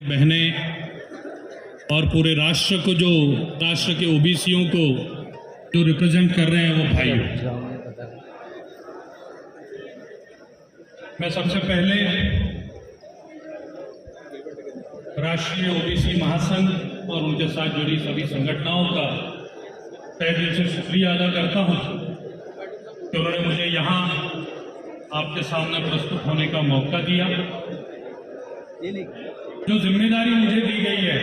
बहनें और पूरे राष्ट्र को, जो राष्ट्र के ओबीसीओं को जो रिप्रेजेंट कर रहे हैं वो भाइयों, मैं सबसे पहले राष्ट्रीय ओबीसी महासंघ और उनके साथ जुड़ी सभी संगठनों का तहे दिल से शुक्रिया अदा करता हूं कि उन्होंने मुझे यहाँ आपके सामने प्रस्तुत होने का मौका दिया। जो जिम्मेदारी मुझे दी गई है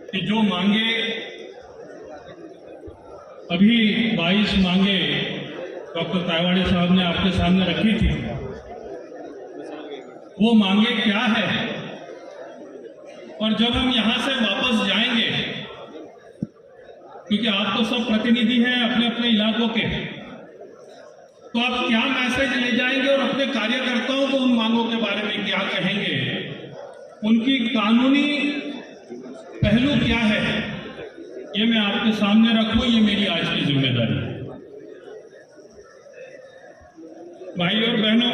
कि जो मांगे अभी 22 मांगे डॉक्टर तायवाड़े साहब ने आपके सामने रखी थी, वो मांगे क्या है और जब हम यहां से वापस जाएंगे, क्योंकि आप तो सब प्रतिनिधि हैं अपने अपने इलाकों के, तो आप क्या मैसेज ले जाएंगे और अपने कार्यकर्ताओं को उन मांगों के बारे में क्या कहेंगे, उनकी कानूनी पहलू क्या है, ये मैं आपके सामने रखूं। ये मेरी आज की जिम्मेदारी है। भाई और बहनों,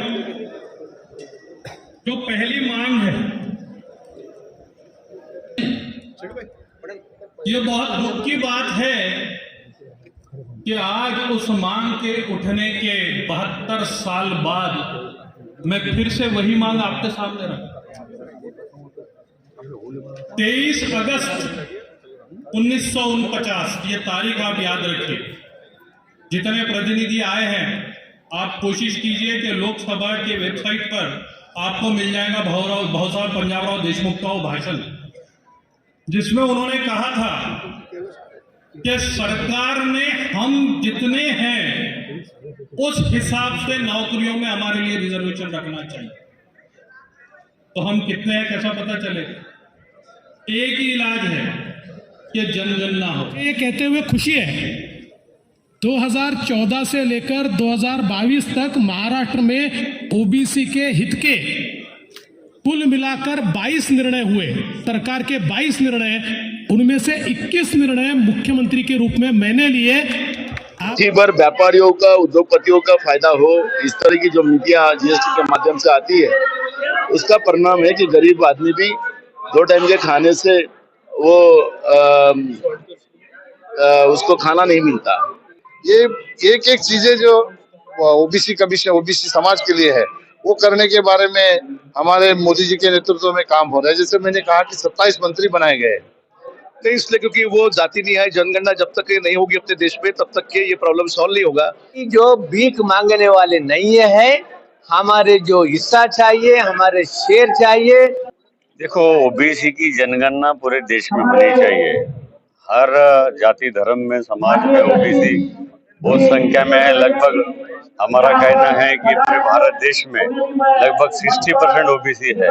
जो पहली मांग है, ये बहुत दुख की बात है कि आज उस मांग के उठने के 72 साल बाद मैं फिर से वही मांग आपके सामने रखूं। 23 अगस्त 1949 ये तारीख आप याद रखिए। जितने प्रतिनिधि आए हैं, आप कोशिश कीजिए कि लोकसभा की वेबसाइट पर आपको मिल जाएगा भाऊ साहब पंजाबराव देशमुख का वो भाषण, जिसमें उन्होंने कहा था कि सरकार ने हम जितने हैं उस हिसाब से नौकरियों में हमारे लिए रिजर्वेशन रखना चाहिए। तो हम कितने हैं कैसा पता चले? एक ही इलाज है कि जनगणना हो। ये कहते हुए खुशी है 2014 से लेकर 2022 तक महाराष्ट्र में ओबीसी के हित के कुल मिलाकर 22 निर्णय हुए। सरकार के 22 निर्णय, उनमें से 21 निर्णय मुख्यमंत्री के रूप में मैंने लिए। भर व्यापारियों का, उद्योगपतियों का फायदा हो, इस तरह की जो नीतियां जीएसटी के माध्यम से आती है, उसका परिणाम है कि गरीब आदमी भी 2 टाइम के खाने से वो उसको खाना नहीं मिलता। ये एक एक चीजें जो ओबीसी कमीशन ओबीसी समाज के लिए है, वो करने के बारे में हमारे मोदी जी के नेतृत्व में काम हो रहा है। जैसे मैंने कहा कि 27 मंत्री बनाए गए, तो इसलिए क्योंकि वो जाति न्याय जनगणना जब तक ये नहीं होगी अपने देश में, तब तक ये प्रॉब्लम सॉल्व नहीं होगा। जो भीख मांगने वाले नहीं है, हमारे जो हिस्सा चाहिए, हमारे शेयर चाहिए। देखो, ओबीसी की जनगणना पूरे देश में होनी चाहिए। हर जाति धर्म में, समाज में ओबीसी बहुत संख्या में है। लगभग हमारा कहना है कि पूरे भारत देश में लगभग 60% ओबीसी है।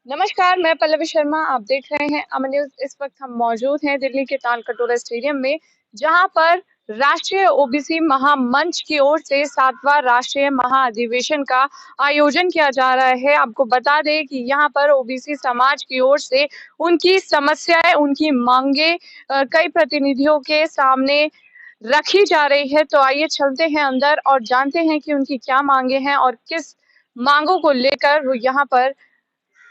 नमस्कार, मैं पल्लवी शर्मा, आप देख रहे हैं अमन न्यूज। इस वक्त हम मौजूद हैं दिल्ली के तालकटोरा स्टेडियम में, जहां पर राष्ट्रीय ओबीसी महामंच की ओर से 7वां राष्ट्रीय महाअधिवेशन का आयोजन किया जा रहा है। आपको बता दें कि यहां पर ओबीसी समाज की ओर से उनकी समस्याएं, उनकी मांगे कई प्रतिनिधियों के सामने रखी जा रही है। तो आइए चलते हैं अंदर और जानते हैं कि उनकी क्या मांगे हैं और किस मांगों को लेकर वो यहाँ पर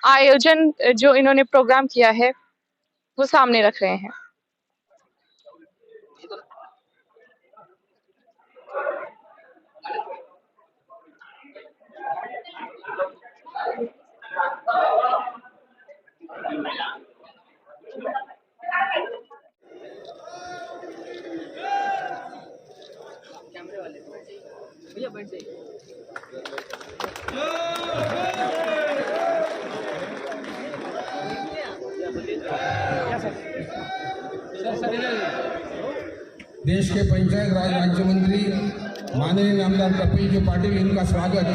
आयोजन जो इन्होंने प्रोग्राम किया है वो सामने रख रहे हैं। कैमरे वाले भैया बैठ जाइए। देश के पंचायत राज राज्य मंत्री माननीय नामदार कपिल जी पाटिल, इनका स्वागत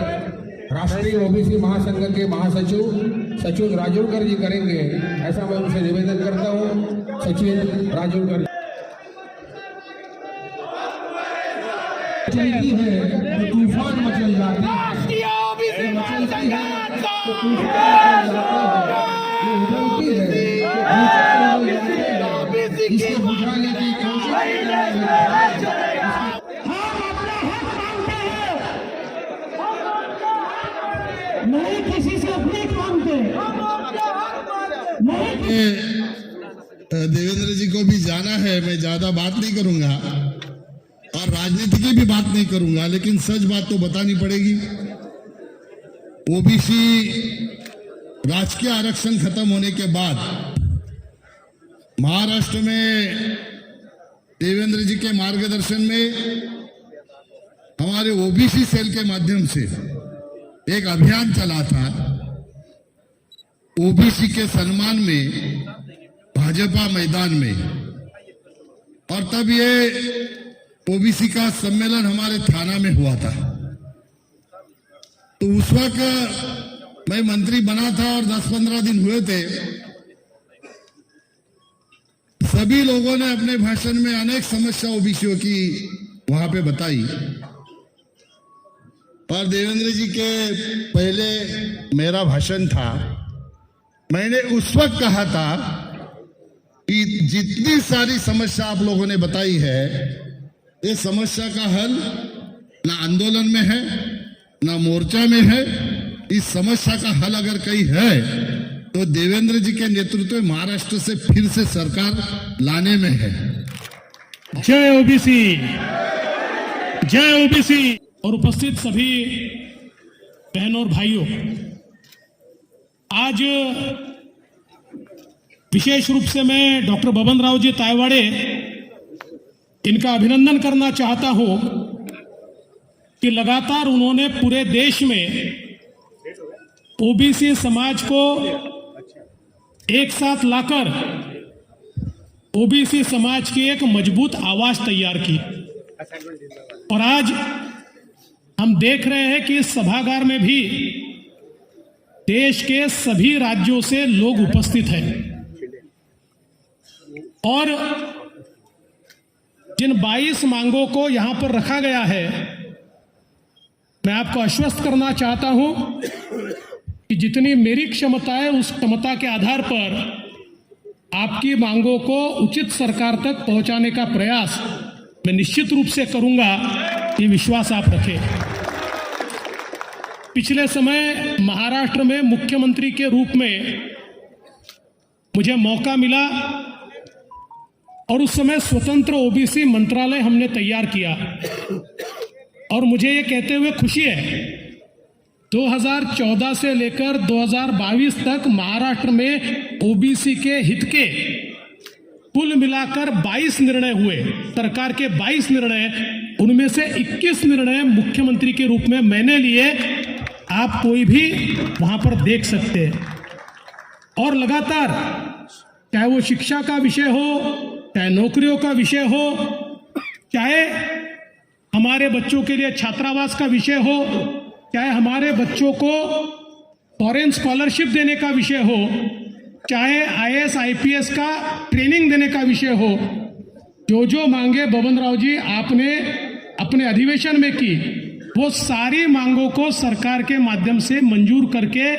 राष्ट्रीय ओबीसी महासंघ के महासचिव सचिव राजूरकर जी करेंगे, ऐसा मैं उनसे निवेदन करता हूं। सचिव राजूरकर चलती है तो तूफान मचल जाते हैं, इसको बुझाने की कोशिश नहीं किसी से भीख मांगते। देवेंद्र जी को भी जाना है, मैं ज्यादा बात नहीं करूंगा और राजनीति की भी बात नहीं करूंगा, लेकिन सच बात तो बतानी पड़ेगी। ओबीसी राजकीय आरक्षण खत्म होने के बाद महाराष्ट्र में देवेंद्र जी के मार्गदर्शन में हमारे ओबीसी सेल के माध्यम से एक अभियान चला था, ओबीसी के सम्मान में भाजपा मैदान में, और तब ये ओबीसी का सम्मेलन हमारे थाना में हुआ था। तो उस वक्त मैं मंत्री बना था और 10-15 दिन हुए थे। सभी लोगों ने अपने भाषण में अनेक समस्या ओबीसीओं की वहां पे बताई, और देवेंद्र जी के पहले मेरा भाषण था। मैंने उस वक्त कहा था कि जितनी सारी समस्या आप लोगों ने बताई है, ये समस्या का हल ना आंदोलन में है ना मोर्चा में है। इस समस्या का हल अगर कहीं है तो देवेंद्र जी के नेतृत्व में महाराष्ट्र से फिर से सरकार लाने में है। जय ओबीसी, जय ओबीसी। और उपस्थित सभी बहनों और भाइयों, आज विशेष रूप से मैं डॉक्टर बबन राव जी तायवाड़े इनका अभिनंदन करना चाहता हूं कि लगातार उन्होंने पूरे देश में ओबीसी समाज को एक साथ लाकर ओबीसी समाज की एक मजबूत आवाज तैयार की। और आज हम देख रहे हैं कि इस सभागार में भी देश के सभी राज्यों से लोग उपस्थित हैं, और जिन 22 मांगों को यहां पर रखा गया है, मैं आपको आश्वस्त करना चाहता हूं कि जितनी मेरी क्षमता है, उस क्षमता के आधार पर आपकी मांगों को उचित सरकार तक पहुंचाने का प्रयास मैं निश्चित रूप से करूंगा, ये विश्वास आप रखें। पिछले समय महाराष्ट्र में मुख्यमंत्री के रूप में मुझे मौका मिला, और उस समय स्वतंत्र ओबीसी मंत्रालय हमने तैयार किया। और मुझे ये कहते हुए खुशी है, 2014 से लेकर 2022 तक महाराष्ट्र में ओबीसी के हित के कुल मिलाकर 22 निर्णय हुए। सरकार के 22 निर्णय, उनमें से 21 निर्णय मुख्यमंत्री के रूप में मैंने लिए। आप कोई भी वहां पर देख सकते हैं। और लगातार, चाहे वो शिक्षा का विषय हो, चाहे नौकरियों का विषय हो, चाहे हमारे बच्चों के लिए छात्रावास का विषय हो, चाहे हमारे बच्चों को फॉरेन स्कॉलरशिप देने का विषय हो, चाहे आईएएस आईपीएस का ट्रेनिंग देने का विषय हो, जो मांगे बबन राव जी आपने अपने अधिवेशन में की, वो सारी मांगों को सरकार के माध्यम से मंजूर करके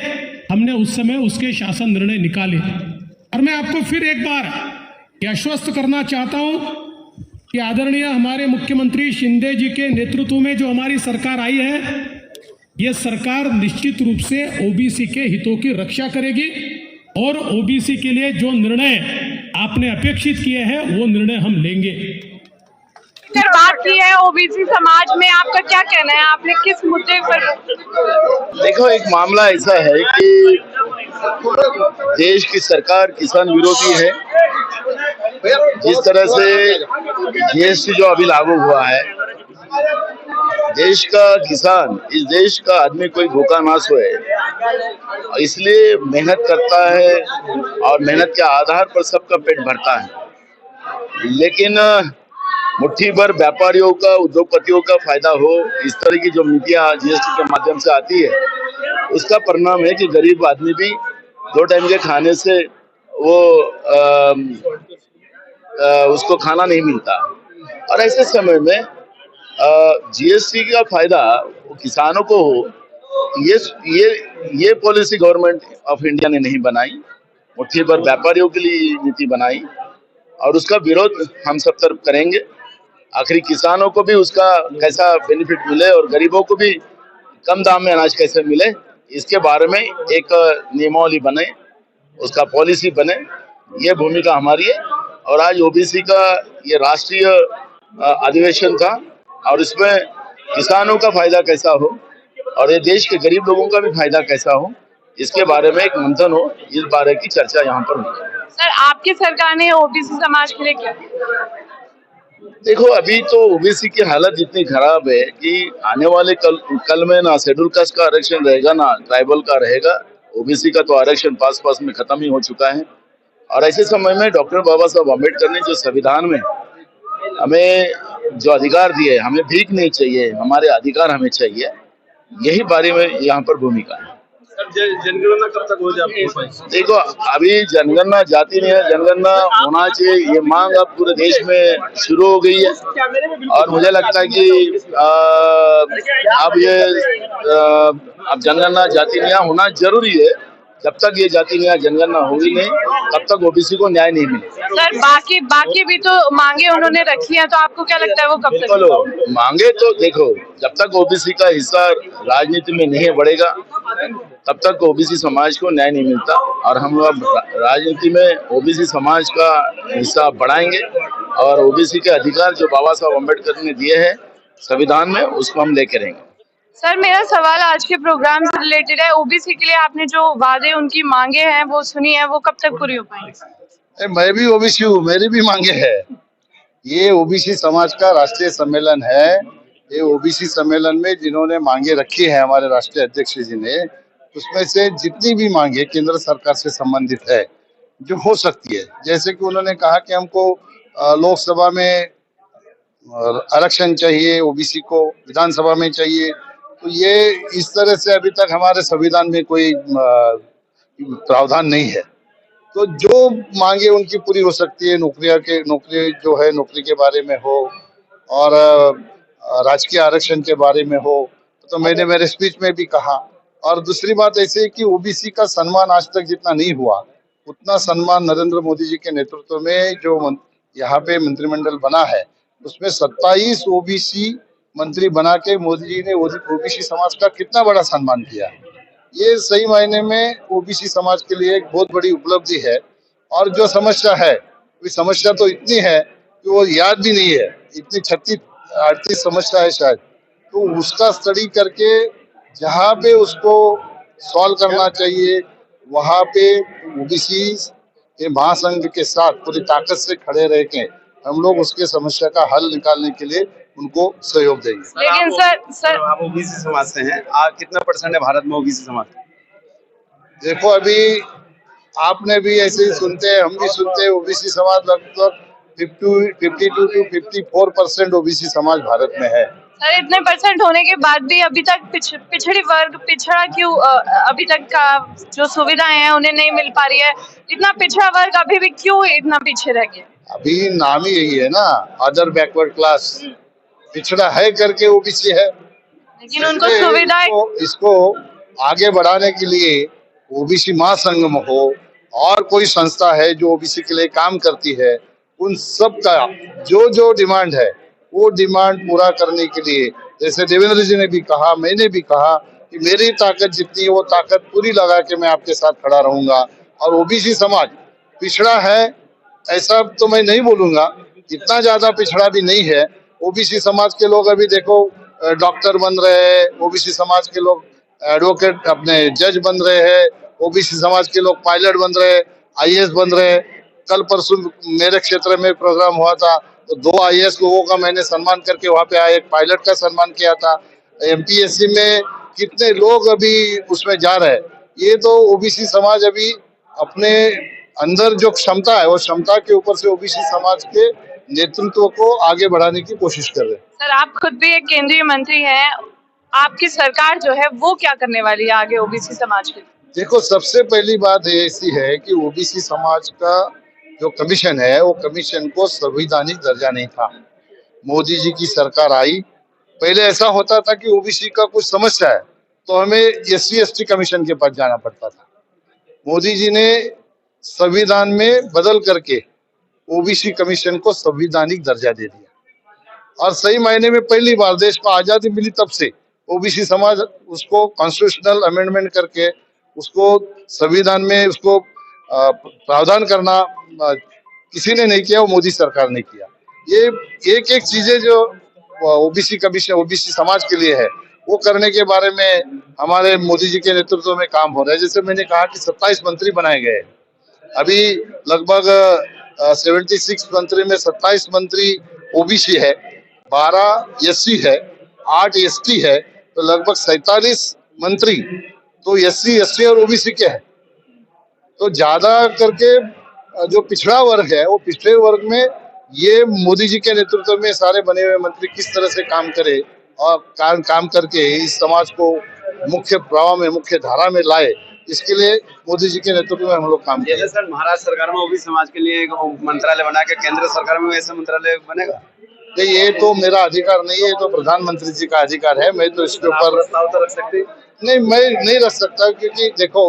हमने उस समय उसके शासन निर्णय निकाले। और मैं आपको फिर एक बार यह आश्वस्त करना चाहता हूं कि आदरणीय हमारे मुख्यमंत्री शिंदे जी के नेतृत्व में जो हमारी सरकार आई है, यह सरकार निश्चित रूप से ओबीसी के हितों की रक्षा करेगी, और ओबीसी के लिए जो निर्णय आपने अपेक्षित किए हैं वो निर्णय हम लेंगे। सर, बात की है ओबीसी समाज में, आपका क्या कहना है? आपने किस मुद्दे पर? देखो, एक मामला ऐसा है कि देश की सरकार किसान विरोधी है। जिस तरह से जीएसटी जो अभी लागू हुआ है, देश का किसान, इस देश का आदमी कोई भूखा ना सोए, इसलिए मेहनत करता है और मेहनत के आधार पर सबका पेट भरता है। लेकिन मुट्ठी भर व्यापारियों का, उद्योगपतियों का फायदा हो, इस तरह की जो नीतियां जीएसटी के माध्यम से आती है, उसका परिणाम है कि गरीब आदमी भी 2 टाइम के खाने से वो उसको खाना नहीं मिलता। और ऐसे समय में जीएसटी का फायदा किसानों को हो, ये पॉलिसी गवर्नमेंट ऑफ इंडिया ने नहीं बनाई, मुट्ठी भर व्यापारियों के लिए नीति बनाई, और उसका विरोध हम सब तरफ करेंगे। आखिरी किसानों को भी उसका कैसा बेनिफिट मिले और गरीबों को भी कम दाम में अनाज कैसे मिले, इसके बारे में एक नियमावली बने उसका पॉलिसी बने, ये भूमिका हमारी है। और आज ओबीसी का ये राष्ट्रीय अधिवेशन था और इसमें किसानों का फायदा कैसा हो और ये देश के गरीब लोगों का भी फायदा कैसा हो, इसके बारे में एक मंथन हो, इस बारे की चर्चा यहाँ पर हुई। सर, आपकी सरकार ने ओबीसी समाज के लिए क्या किया? देखो, अभी तो ओबीसी की हालत इतनी खराब है कि आने वाले कल में ना शेड्यूल कास्ट का आरक्षण रहेगा ना ट्राइबल का रहेगा। ओबीसी का तो आरक्षण पास में खत्म ही हो चुका है। और ऐसे समय में डॉक्टर बाबा साहब अम्बेडकर ने जो संविधान में हमें जो अधिकार दिए, हमें भीख नहीं चाहिए, हमारे अधिकार हमें चाहिए, यही बारे में यहाँ पर भूमिका है। जनगणना कब तक हो जाए? देखो, अभी जनगणना जाती नहीं है, जनगणना होना चाहिए, ये मांग अब पूरे देश में शुरू हो गई है। और मुझे लगता है कि अब जनगणना जाति न्याय होना जरूरी है। जब तक ये जाति न्याय जनगणना होगी नहीं, तब तक ओबीसी को न्याय नहीं मिलेगा। सर, बाकी भी तो मांगे उन्होंने रखी हैं, तो आपको क्या लगता है वो कब तक? चलो, मांगे तो देखो, जब तक ओबीसी का हिस्सा राजनीति में नहीं बढ़ेगा तब तक ओबीसी समाज को न्याय नहीं मिलता। और हम लोग राजनीति में ओबीसी समाज का हिस्सा बढ़ाएंगे और ओबीसी के अधिकार जो बाबा साहब अम्बेडकर ने दिए हैं संविधान में, उसको हम लेके रहेंगे। सर, मेरा सवाल आज के प्रोग्राम से रिलेटेड है। ओबीसी के लिए आपने जो वादे, उनकी मांगे हैं वो सुनी है, वो कब तक पूरी हो पाएंगी? मैं भी ओबीसी हूँ, मेरी भी मांगे है। ये ओबीसी समाज का राष्ट्रीय सम्मेलन है। ये ओबीसी सम्मेलन में जिन्होंने मांगे रखी है हमारे राष्ट्रीय अध्यक्ष जी ने, उसमें से जितनी भी मांगे केंद्र सरकार से संबंधित है, जो हो सकती है, जैसे कि उन्होंने कहा कि हमको लोकसभा में आरक्षण चाहिए, ओबीसी को विधानसभा में चाहिए, तो ये इस तरह से अभी तक हमारे संविधान में कोई प्रावधान नहीं है। तो जो मांगे उनकी पूरी हो सकती है, नौकरी जो है नौकरी के बारे में हो और राजकीय आरक्षण के बारे में हो, तो मैंने मेरे स्पीच में भी कहा। और दूसरी बात ऐसे है कि ओबीसी का सम्मान आज तक जितना नहीं हुआ, उतना सम्मान नरेंद्र मोदी जी के नेतृत्व में जो यहाँ पे मंत्रिमंडल बना है, उसमें 27 ओबीसी मंत्री बना के मोदी जी ने ओबीसी समाज का कितना बड़ा सम्मान किया। ये सही मायने में ओबीसी समाज के लिए एक बहुत बड़ी उपलब्धि है। और जो समस्या है, वो समस्या तो इतनी है कि वो याद भी नहीं है, इतनी 36-38 समस्या है शायद। तो उसका स्टडी करके जहाँ पे उसको सॉल्व करना चाहिए, वहाँ पे ओबीसी के महासंघ के साथ पूरी ताकत से खड़े रह के हम लोग उसके समस्या का हल निकालने के लिए उनको सहयोग देंगे। लेकिन सर आप ओबीसी समाज से हैं, कितना % है भारत में ओबीसी समाज? देखो, अभी आपने भी ऐसे ही सुनते हैं, हम भी सुनते हैं, ओबीसी समाज लगभग 52 to 54% ओबीसी समाज भारत में है। सर, इतने % होने के बाद भी अभी तक पिछड़ी वर्ग पिछड़ा क्यों? अभी तक का जो सुविधाएं हैं उन्हें नहीं मिल पा रही है। इतना पिछड़ा वर्ग अभी भी क्यों इतना पीछे रह गया? अभी नाम ही यही है ना, अदर बैकवर्ड क्लास। पिछड़ा है करके ओबीसी है, लेकिन उनको सुविधाएं, इसको आगे बढ़ाने के लिए ओबीसी महासंघ हो और कोई संस्था है जो ओबीसी के लिए काम करती है, उन सब का जो डिमांड है वो डिमांड पूरा करने के लिए, जैसे देवेंद्र जी ने भी कहा, मैंने भी कहा कि मेरी ताकत जितनी है वो ताकत पूरी लगा के मैं आपके साथ खड़ा रहूंगा। और ओबीसी समाज पिछड़ा है ऐसा तो मैं नहीं बोलूंगा, इतना ज्यादा पिछड़ा भी नहीं है। ओबीसी समाज के लोग अभी देखो डॉक्टर बन रहे हैं, ओबीसी समाज के लोग एडवोकेट अपने जज बन रहे हैं, ओबीसी समाज के लोग पायलट बन रहे हैं, आईएएस बन रहे हैं। कल परसों मेरे क्षेत्र में प्रोग्राम हुआ था, तो 2 आईएएस लोगों का मैंने सम्मान करके वहाँ पे आया, एक पायलट का सम्मान किया था। एमपीएससी में कितने लोग अभी उसमें जा रहे हैं। ये तो ओबीसी समाज अभी अपने अंदर जो क्षमता है, वो क्षमता के ऊपर से ओबीसी समाज के नेतृत्व को आगे बढ़ाने की कोशिश कर रहे हैं। सर, आप खुद भी एक केंद्रीय मंत्री हैं, आपकी सरकार जो है वो क्या करने वाली है आगे ओबीसी समाज के लिए? देखो, सबसे पहली बात ऐसी है कि ओबीसी समाज का जो कमीशन है, वो कमीशन को संवैधानिक दर्जा नहीं था। मोदी जी की सरकार आई, पहले ऐसा होता था कि ओबीसी का कुछ समस्या है तो हमें SC/ST कमीशन के पास जाना पड़ता था। मोदी जी ने संविधान में बदल करके ओबीसी कमीशन को संवैधानिक दर्जा दे दिया। और सही मायने में पहली बार देश को आजादी मिली तब से ओबीसी समाज उसको कॉन्स्टिट्यूशनल अमेंडमेंट करके उसको संविधान में उसको प्रावधान करना किसी ने नहीं किया, वो मोदी सरकार ने किया। ये एक एक चीजें जो ओबीसी कमीशन ओबीसी समाज के लिए है, वो करने के बारे में हमारे मोदी जी के नेतृत्व में काम हो रहा है। जैसे मैंने कहा कि 27 मंत्री बनाए गए, अभी लगभग 76 मंत्री में 27 मंत्री ओबीसी है, 12 एससी है, 8 एसटी है, तो लगभग 47 मंत्री तो एससी एसटी और ओबीसी के हैं। तो ज्यादा करके जो पिछड़ा वर्ग है, वो पिछड़े वर्ग में ये मोदी जी के नेतृत्व में सारे बने हुए मंत्री किस तरह से काम करे और काम करके इस समाज को मुख्य प्रवाह में, मुख्य धारा में लाए, इसके लिए मोदी जी के नेतृत्व में हम लोग काम जैसे सर महाराष्ट्र सरकार में ओबीसी समाज के लिए एक मंत्रालय बना के, केंद्र सरकार में ऐसा मंत्रालय बनेगा? नहीं, ये तो मेरा अधिकार नहीं है, ये तो प्रधानमंत्री जी का अधिकार है। मैं तो इसके ऊपर प्रस्ताव तो रख सकते? नहीं, मैं नहीं रख सकता, क्योंकि देखो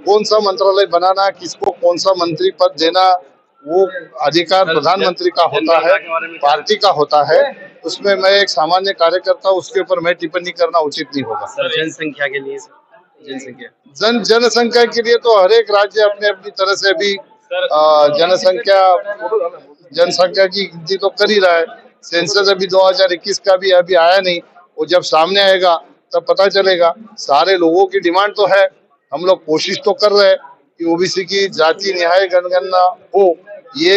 कौन सा मंत्रालय बनाना, किसको कौन सा मंत्री पद देना, वो अधिकार प्रधानमंत्री का होता है, पार्टी का होता है। उसमें मैं एक सामान्य कार्यकर्ता, उसके ऊपर मैं टिप्पणी करना उचित नहीं होगा। सर जनसंख्या के लिए, जनसंख्या के लिए तो हर एक राज्य अपने अपनी तरह से भी जनसंख्या की गिनती तो कर ही रहा है। सेंसस अभी 2021 का भी अभी आया नहीं, वो जब सामने आएगा तब पता चलेगा। सारे लोगों की डिमांड तो है, हम लोग कोशिश तो कर रहे हैं कि ओबीसी की जाति न्याय जनगणना हो, ये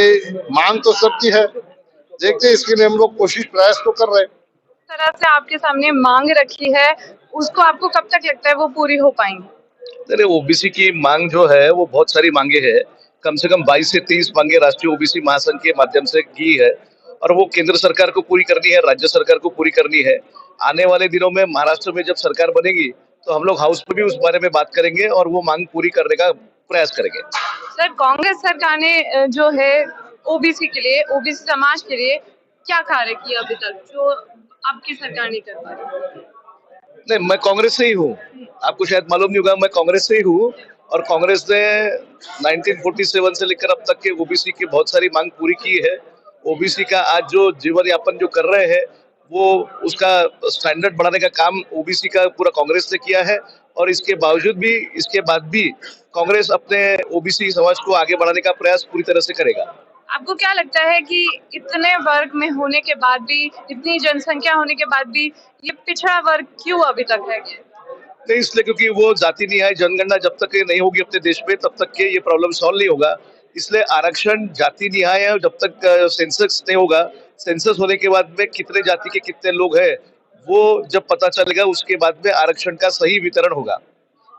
मांग तो सबकी है। देखते हैं, इसके लिए हम लोग कोशिश प्रयास तो कर रहे हैं। तरह से आपके सामने मांग रखी है, उसको आपको कब तक लगता है वो पूरी हो पाएंगी? अरे ओबीसी की मांग जो है वो बहुत सारी मांगे हैं, कम से कम 22 से 30 मांगे राष्ट्रीय ओबीसी महासंघ के माध्यम से की है, और वो केंद्र सरकार को पूरी करनी है, राज्य सरकार को पूरी करनी है। आने वाले दिनों में महाराष्ट्र में जब सरकार बनेगी तो हम लोग हाउस में भी उस बारे में बात करेंगे और वो मांग पूरी करने का प्रयास करेंगे। सर, कांग्रेस सरकार ने जो है ओबीसी के लिए, ओबीसी समाज के लिए क्या कार्य किया अभी तक जो आपकी सरकार नहीं कर पा रही? नहीं, मैं कांग्रेस से ही हूँ, आपको शायद मालूम नहीं होगा, मैं कांग्रेस से ही हूँ, और कांग्रेस ने 1947 से लेकर अब तक के ओबीसी की बहुत सारी मांग पूरी की है। ओबीसी का आज जो जीवन यापन जो कर रहे हैं, वो उसका स्टैंडर्ड बढ़ाने का काम ओबीसी का पूरा कांग्रेस ने किया है, और इसके बावजूद भी, इसके बाद भी कांग्रेस अपने ओबीसी समाज को आगे बढ़ाने का प्रयास पूरी तरह से करेगा। आपको क्या लगता है कि इतने वर्ग में होने के बाद भी, इतनी जनसंख्या होने के बाद भी ये पिछड़ा वर्ग क्यों अभी तक है? नहीं, इसलिए क्योंकि वो जाति न्याय जनगणना जब तक नहीं होगी अपने देश में, तब तक के ये प्रॉब्लम सॉल्व नहीं होगा। इसलिए आरक्षण जाति न्याय है, जब तक सेंसस नहीं होगा, सेंसस होने के बाद में कितने जाति के कितने लोग हैं वो जब पता चलेगा, उसके बाद में आरक्षण का सही वितरण होगा।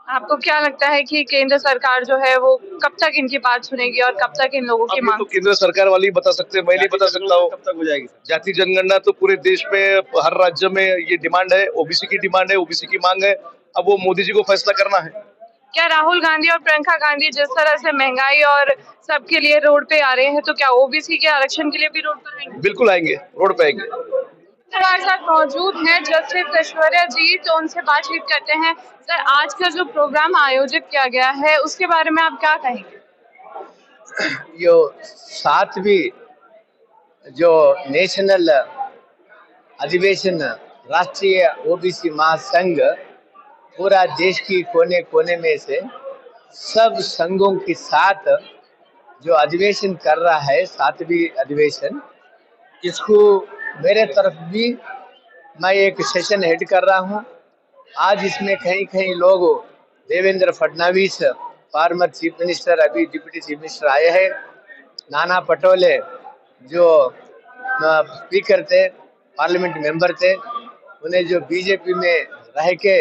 आपको क्या लगता है कि केंद्र सरकार जो है वो कब तक इनकी बात सुनेगी और कब तक इन लोगों की मांग? तो केंद्र सरकार वाली बता सकते हैं, मैं नहीं बता सकता हूँ। कब तक हो जाएगी? जाति जनगणना तो पूरे देश में हर राज्य में ये डिमांड है, ओबीसी की डिमांड है, ओबीसी की मांग है। अब वो मोदी जी को फैसला करना है। क्या राहुल गांधी और प्रियंका गांधी जिस तरह से महंगाई और सबके लिए रोड पे आ रहे हैं, तो क्या ओबीसी के आरक्षण के लिए भी रोड पर आएंगे? बिल्कुल आएंगे, रोड पे आएंगे। हमारे साथ मौजूद हैं जस्टिस ऐश्वर्या जी, तो उनसे बातचीत करते हैं। सर, आज का जो प्रोग्राम आयोजित किया गया है उसके बारे में आप क्या कहेंगे? जो 7वीं जो नेशनल अधिवेशन राष्ट्रीय ओबीसी महासंघ पूरा देश की कोने कोने में से सब संघों के साथ जो अधिवेशन कर रहा है, 7वीं अधिवेशन, इसको मेरे तरफ भी मैं एक सेशन हेड कर रहा हूँ। आज इसमें कहीं कहीं लोग Devendra Fadnavis, former chief minister, अभी डिप्टी चीफ मिनिस्टर आए हैं, नाना पटोले जो स्पीकर थे, पार्लियामेंट मेंबर थे, उन्हें जो बीजेपी में रह के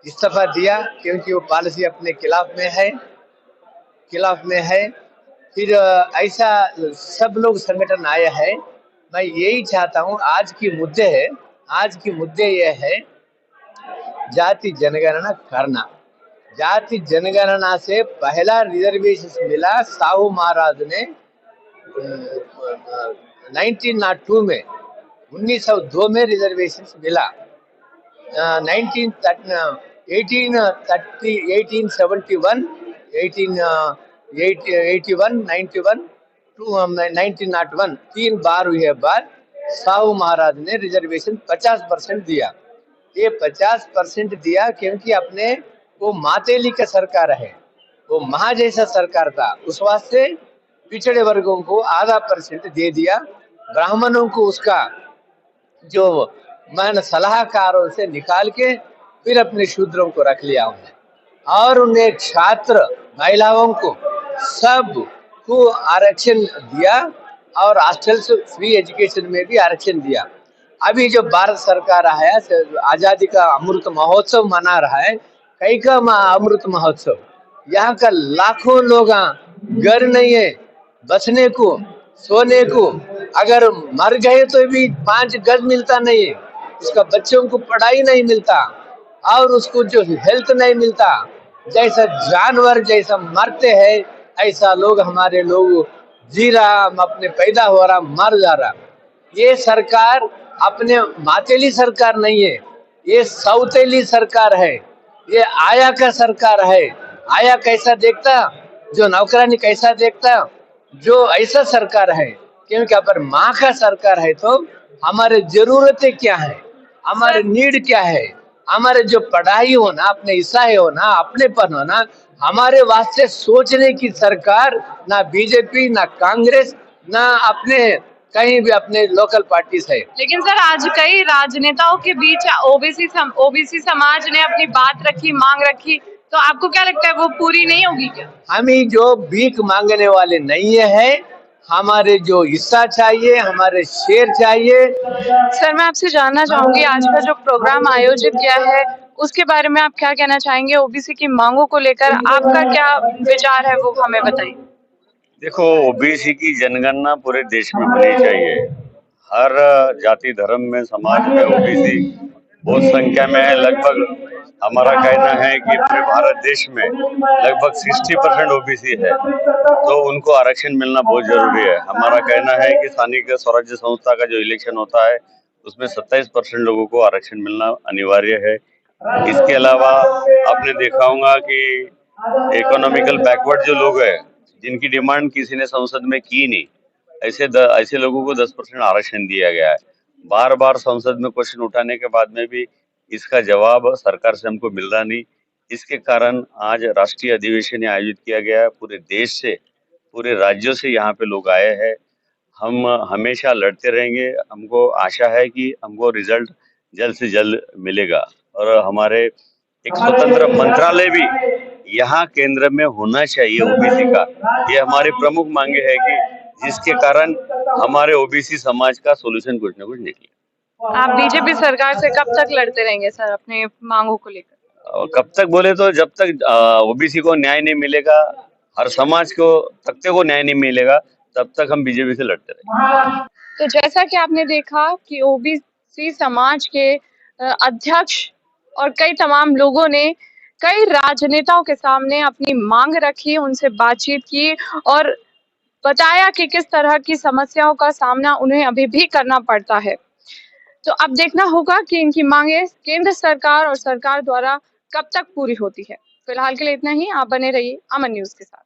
इस्तीफा दिया क्योंकि वो पॉलिसी अपने खिलाफ में है। फिर ऐसा सब लोग संगठन आए हैं। मैं यही चाहता हूँ, आज की मुद्दे ये है जाति जनगणना करना। जाति जनगणना से पहला रिजर्वेशन मिला साहू महाराज ने 1902 में, 1902 में रिजर्वेशन मिला। 1871, 1881, 91 to 1901 3 बार हुए बाद साहू महाराज ने रिजर्वेशन 50% दिया। ये 50% दिया क्योंकि अपने वो मातेली का सरकार है, वो महा जैसा सरकार था, उस वास्ते पिछड़े वर्गों को आधा % दे दिया, ब्राह्मणों को उसका जो मान सलाहकारों से निकाल के फिर अपने शूद्रों को रख लिया उन्हें, और उन्हें छात्र महिलाओं को सब को आरक्षण दिया और हॉस्टल से फ्री एजुकेशन में भी आरक्षण दिया। अभी जो भारत सरकार आया आजादी का अमृत महोत्सव मना रहा है, कई का अमृत महोत्सव, यहाँ का लाखों लोग घर नहीं है बसने को, सोने को, अगर मर गए तो भी 5 गज मिलता नहीं है, उसका बच्चों को पढ़ाई नहीं मिलता और उसको जो हेल्थ नहीं मिलता, जैसा जानवर जैसा मरते हैं ऐसा लोग हमारे लोग जी रहा, अपने पैदा हो रहा, मर जा रहा। ये सरकार अपने मातेली सरकार नहीं है, ये सौतेली सरकार है, ये आया का सरकार है। आया कैसा देखता, जो नौकरानी कैसा देखता, जो ऐसा सरकार है, क्योंकि अगर माँ का सरकार है तो हमारे जरूरतें क्या है, हमारे नीड क्या है, हमारे जो पढ़ाई होना, अपने हिस्सा होना, अपनेपन होना, हमारे वास्ते सोचने की सरकार ना बीजेपी ना कांग्रेस ना अपने कहीं भी अपने लोकल पार्टीज है। लेकिन सर आज कई राजनेताओं के बीच ओबीसी समाज ने अपनी बात रखी, मांग रखी, तो आपको क्या लगता है वो पूरी नहीं होगी क्या? हम ही जो भीख मांगने वाले नहीं है, हमारे जो हिस्सा चाहिए, हमारे शेर चाहिए। सर मैं आपसे जानना चाहूंगी, आज का जो प्रोग्राम आयोजित किया है उसके बारे में आप क्या कहना चाहेंगे? ओबीसी की मांगों को लेकर आपका क्या विचार है वो हमें बताइए। देखो, ओबीसी की जनगणना पूरे देश में होनी चाहिए। हर जाति धर्म में समाज में ओबीसी बहुत संख्या में है। लगभग हमारा कहना है कि पूरे भारत देश में लगभग 60% ओबीसी है, तो उनको आरक्षण मिलना बहुत जरूरी है। हमारा कहना है कि स्थानीय स्वराज्य संस्था का जो इलेक्शन होता है उसमें 27% लोगों को आरक्षण मिलना अनिवार्य है। इसके अलावा आपने देखा होगा कि इकोनॉमिकल बैकवर्ड जो लोग हैं, जिनकी डिमांड किसी ने संसद में की नहीं, ऐसे लोगों को 10% आरक्षण दिया गया है। बार बार संसद में क्वेश्चन उठाने के बाद में भी इसका जवाब सरकार से हमको मिल रहा नहीं। इसके कारण आज राष्ट्रीय अधिवेशन आयोजित किया गया है। पूरे देश से, पूरे राज्यों से यहाँ पे लोग आए हैं। हम हमेशा लड़ते रहेंगे। हमको आशा है कि हमको रिजल्ट जल्द से जल्द मिलेगा और हमारे एक स्वतंत्र मंत्रालय भी यहाँ केंद्र में होना चाहिए ओबीसी का। ये हमारी प्रमुख मांगे है कि जिसके कारण हमारे ओबीसी समाज का सोल्यूशन कुछ न कुछ निकले। आप बीजेपी सरकार से कब तक लड़ते रहेंगे सर अपने मांगों को लेकर? कब तक बोले तो जब तक ओबीसी को न्याय नहीं मिलेगा, हर समाज को तख्ते को न्याय नहीं मिलेगा, तब तक हम बीजेपी से लड़ते रहेंगे। तो जैसा कि आपने देखा कि ओबीसी समाज के अध्यक्ष और कई तमाम लोगों ने कई राजनेताओं के सामने अपनी मांग रखी, उनसे बातचीत की और बताया कि किस तरह की समस्याओं का सामना उन्हें अभी भी करना पड़ता है। तो अब देखना होगा कि इनकी मांगे केंद्र सरकार और सरकार द्वारा कब तक पूरी होती है। फिलहाल के लिए इतना ही। आप बने रहिए अमन न्यूज के साथ।